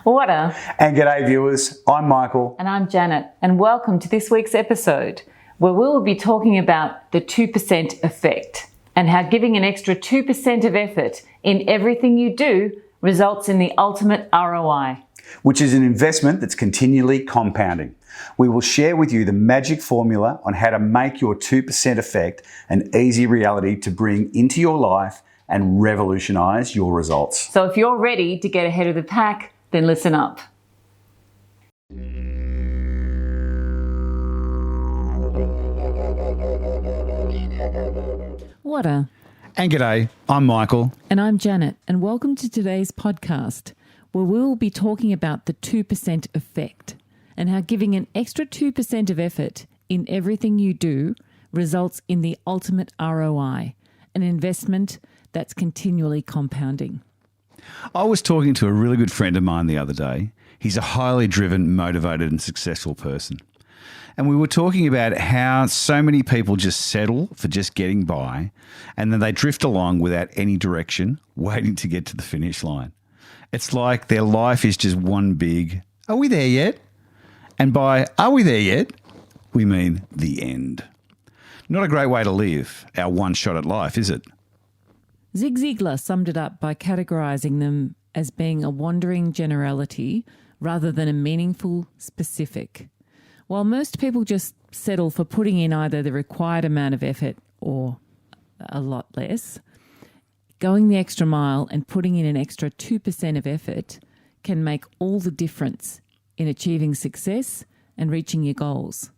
Order. And g'day viewers, I'm Michael. And I'm Janet, and welcome to this week's episode, where we will be talking about the 2% effect and how giving an extra 2% of effort in everything you do results in the ultimate ROI. Which is an investment that's continually compounding. We will share with you the magic formula on how to make your 2% effect an easy reality to bring into your life and revolutionise your results. So if you're ready to get ahead of the pack, then listen up. Water. And g'day, I'm Michael. And I'm Janet, and welcome to today's podcast, where we will be talking about the 2% effect and how giving an extra 2% of effort in everything you do results in the ultimate ROI, an investment that's continually compounding. I was talking to a really good friend of mine the other day. He's a highly driven, motivated and successful person. And we were talking about how so many people just settle for just getting by and then they drift along without any direction, waiting to get to the finish line. It's like their life is just one big, are we there yet? And by are we there yet, we mean the end. Not a great way to live our one shot at life, is it? Zig Ziglar summed it up by categorising them as being a wandering generality rather than a meaningful specific. While most people just settle for putting in either the required amount of effort or a lot less, going the extra mile and putting in an extra 2% of effort can make all the difference in achieving success and reaching your goals.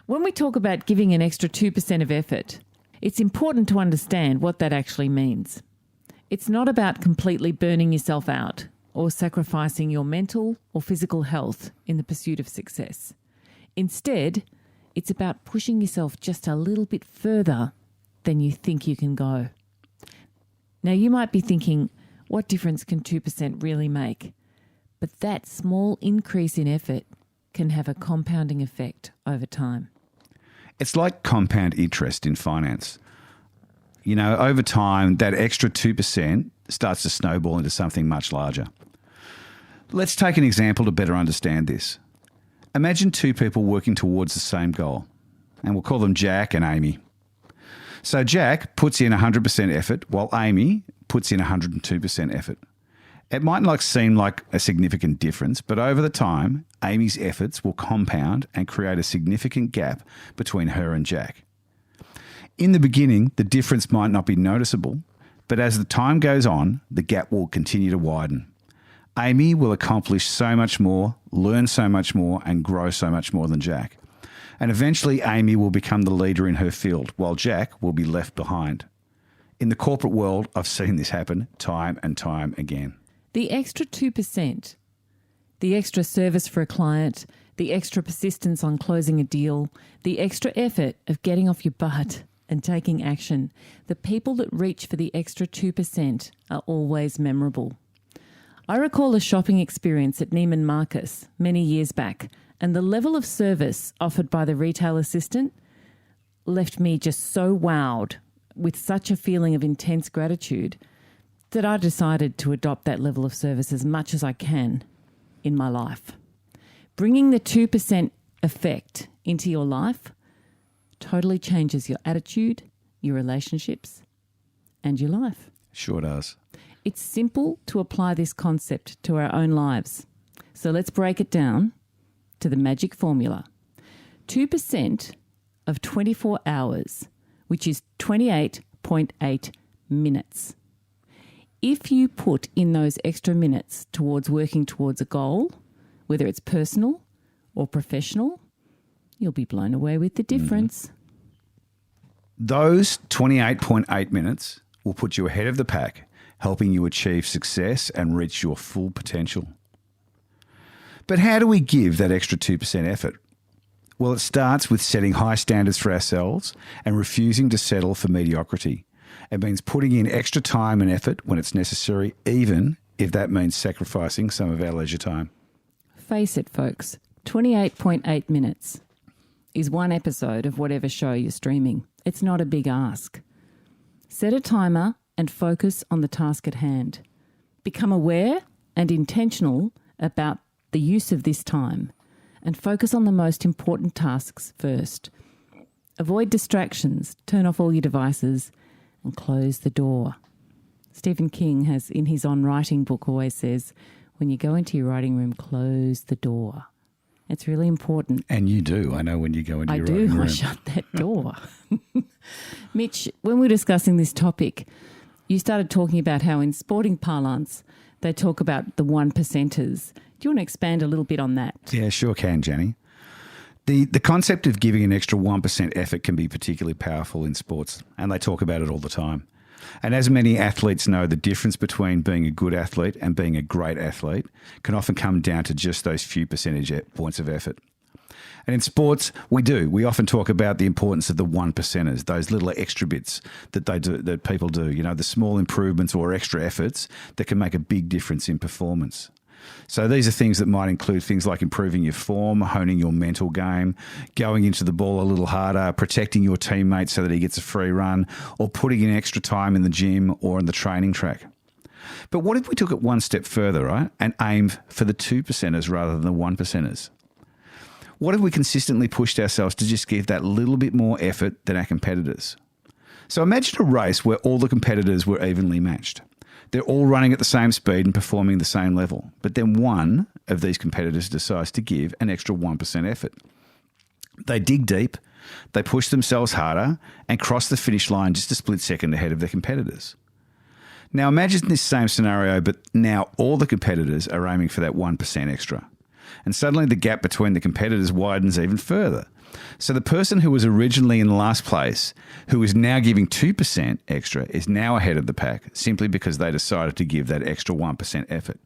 When we talk about giving an extra 2% of effort, it's important to understand what that actually means. It's not about completely burning yourself out or sacrificing your mental or physical health in the pursuit of success. Instead, it's about pushing yourself just a little bit further than you think you can go. Now, you might be thinking, what difference can 2% really make? But that small increase in effort can have a compounding effect over time. It's like compound interest in finance. You know, over time, that extra 2% starts to snowball into something much larger. Let's take an example to better understand this. Imagine two people working towards the same goal, and we'll call them Jack and Amy. So Jack puts in 100% effort while Amy puts in 102% effort. It might not seem like a significant difference, but over the time, Amy's efforts will compound and create a significant gap between her and Jack. In the beginning, the difference might not be noticeable, but as the time goes on, the gap will continue to widen. Amy will accomplish so much more, learn so much more, and grow so much more than Jack. And eventually, Amy will become the leader in her field, while Jack will be left behind. In the corporate world, I've seen this happen time and time again. The extra 2%, the extra service for a client, the extra persistence on closing a deal, the extra effort of getting off your butt and taking action, the people that reach for the extra 2% are always memorable. I recall a shopping experience at Neiman Marcus many years back, and the level of service offered by the retail assistant left me just so wowed with such a feeling of intense gratitude that I decided to adopt that level of service as much as I can in my life. Bringing the 2% effect into your life totally changes your attitude, your relationships, and your life. Sure does. It's simple to apply this concept to our own lives. So let's break it down to the magic formula. 2% of 24 hours, which is 28.8 minutes. If you put in those extra minutes towards working towards a goal, whether it's personal or professional, you'll be blown away with the difference. Those 28.8 minutes will put you ahead of the pack, helping you achieve success and reach your full potential. But how do we give that extra 2% effort? Well, it starts with setting high standards for ourselves and refusing to settle for mediocrity. It means putting in extra time and effort when it's necessary, even if that means sacrificing some of our leisure time. Face it, folks, 28.8 minutes is one episode of whatever show you're streaming. It's not a big ask. Set a timer and focus on the task at hand. Become aware and intentional about the use of this time and focus on the most important tasks first. Avoid distractions, turn off all your devices, and close the door. Stephen King has, in his On Writing book, always says, when you go into your writing room, close the door. It's really important. And you do. I know when you go into your writing room. I shut that door. Mitch, when we were discussing this topic, you started talking about how in sporting parlance, they talk about the one percenters. Do you want to expand a little bit on that? Yeah, sure can, Jenny. The concept of giving an extra 1% effort can be particularly powerful in sports, and they talk about it all the time. And as many athletes know, the difference between being a good athlete and being a great athlete can often come down to just those few percentage points of effort. And in sports, we often talk about the importance of the one percenters, those little extra bits that people do, the small improvements or extra efforts that can make a big difference in performance. So these are things that might include things like improving your form, honing your mental game, going into the ball a little harder, protecting your teammate so that he gets a free run, or putting in extra time in the gym or on the training track. But what if we took it one step further, right, and aimed for the 2%ers rather than the 1%ers? What if we consistently pushed ourselves to just give that little bit more effort than our competitors? So imagine a race where all the competitors were evenly matched. They're all running at the same speed and performing the same level. But then one of these competitors decides to give an extra 1% effort. They dig deep, they push themselves harder and cross the finish line just a split second ahead of their competitors. Now imagine this same scenario, but now all the competitors are aiming for that 1% extra. And suddenly the gap between the competitors widens even further. So the person who was originally in last place, who is now giving 2% extra, is now ahead of the pack simply because they decided to give that extra 1% effort.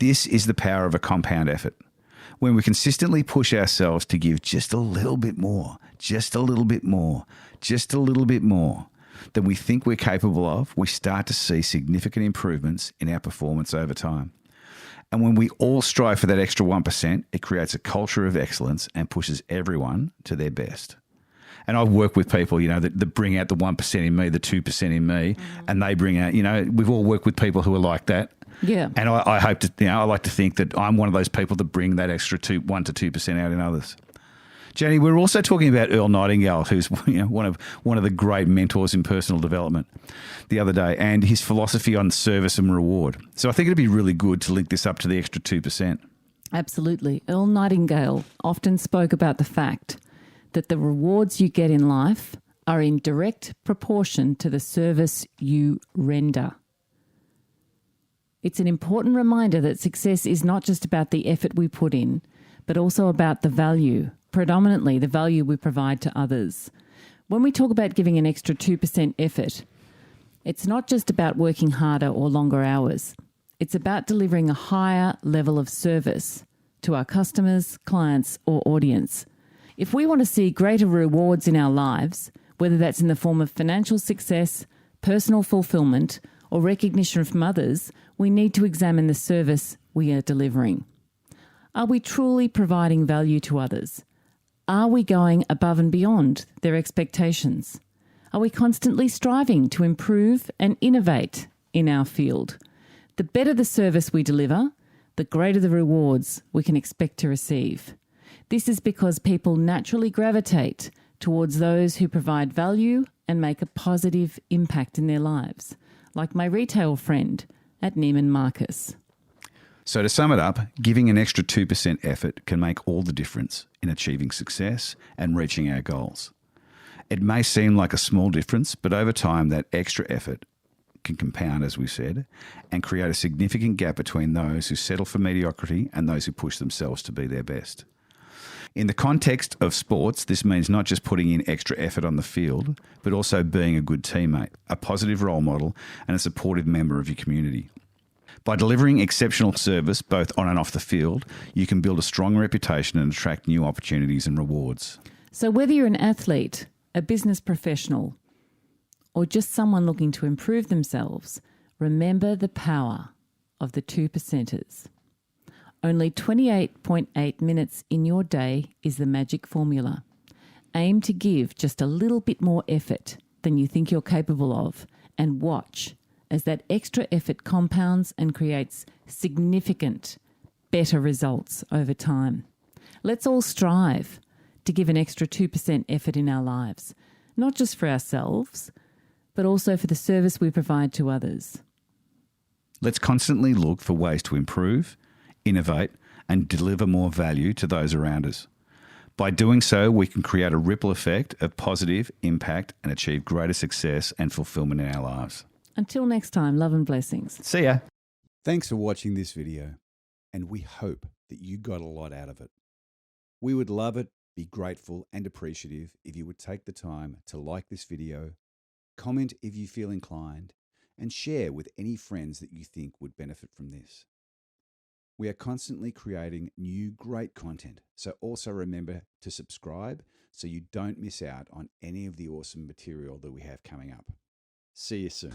This is the power of a compound effort. When we consistently push ourselves to give just a little bit more, just a little bit more, just a little bit more than we think we're capable of, we start to see significant improvements in our performance over time. And when we all strive for that extra 1%, it creates a culture of excellence and pushes everyone to their best. And I've worked with people, that bring out the 1% in me, the 2% in me, and they bring out, we've all worked with people who are like that. Yeah. And I hope to, I like to think that I'm one of those people that bring that extra 1 to 2% out in others. Jenny, we're also talking about Earl Nightingale, who's one of the great mentors in personal development the other day, and his philosophy on service and reward. So I think it'd be really good to link this up to the extra 2%. Absolutely. Earl Nightingale often spoke about the fact that the rewards you get in life are in direct proportion to the service you render. It's an important reminder that success is not just about the effort we put in, but also about the value, predominantly the value we provide to others. When we talk about giving an extra 2% effort, it's not just about working harder or longer hours. It's about delivering a higher level of service to our customers, clients, or audience. If we want to see greater rewards in our lives, whether that's in the form of financial success, personal fulfillment, or recognition from others, we need to examine the service we are delivering. Are we truly providing value to others? Are we going above and beyond their expectations? Are we constantly striving to improve and innovate in our field? The better the service we deliver, the greater the rewards we can expect to receive. This is because people naturally gravitate towards those who provide value and make a positive impact in their lives, like my retail friend at Neiman Marcus. So to sum it up, giving an extra 2% effort can make all the difference in achieving success and reaching our goals. It may seem like a small difference, but over time that extra effort can compound, as we said, and create a significant gap between those who settle for mediocrity and those who push themselves to be their best. In the context of sports, this means not just putting in extra effort on the field, but also being a good teammate, a positive role model, and a supportive member of your community. By delivering exceptional service both on and off the field, you can build a strong reputation and attract new opportunities and rewards. So whether you're an athlete, a business professional, or just someone looking to improve themselves, remember the power of the 2%ers. Only 28.8 minutes in your day is the magic formula. Aim to give just a little bit more effort than you think you're capable of, and watch as that extra effort compounds and creates significant better results over time. Let's all strive to give an extra 2% effort in our lives, not just for ourselves, but also for the service we provide to others. Let's constantly look for ways to improve, innovate, and deliver more value to those around us. By doing so, we can create a ripple effect of positive impact and achieve greater success and fulfillment in our lives. Until next time, love and blessings. See ya. Thanks for watching this video, and we hope that you got a lot out of it. We would love it, be grateful and appreciative if you would take the time to like this video, comment if you feel inclined, and share with any friends that you think would benefit from this. We are constantly creating new great content, so also remember to subscribe so you don't miss out on any of the awesome material that we have coming up. See you soon.